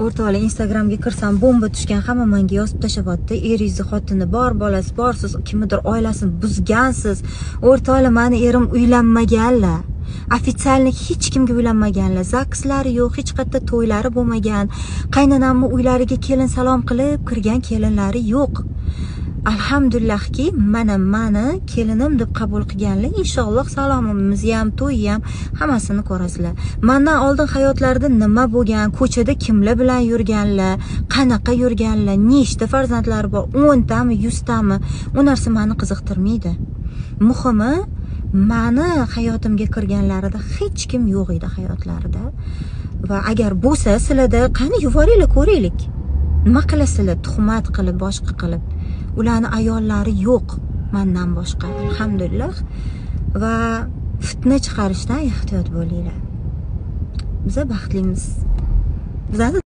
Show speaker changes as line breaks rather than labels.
o'rtoqlar, Instagramga kirsam bomba tushgan, hamma menga yozib tashyapti. Eringizni xotini bor, bolasi bor, siz kimnidir oilasini buzgansiz. O'rtoqlar, meni erim uylanmaganlar. Ofitsiallik hech kimga uylanmaganlar. Zakslari yo'q, hech qayerda to'ylari bo'lmagan. Qaynonamni uylariga kelin salom qilib kirgan kelinlari yo'q. Alhamdulillahki, mani kelinim deb qabul qilganlar. Inshaalloh salomimizni ham, to'yni ham hammasini ko'rasizlar. Mendan oldin hayotlarida nima bo'lgan, ko'chada kimlar bilan yurganlar, qanaqa yurganlar, nechta farzandlari bor, 10 tami, 100 tami, u narsa meni qiziqtirmaydi. Muhimi, meni hayotimga kirganlarida hech kim yo'q edi hayotlarida. Va agar bo'lsa, sizlarda qani yuboringlar, ko'raylik. Nima qilasizlar? Tuhmat qilib, boshqa qilib. Ularning ayollari yo'q mendan boshqa, alhamdulillah. Va fitna chiqarishdan ehtiyot bo'linglar. Biz baxtlimiz. Biz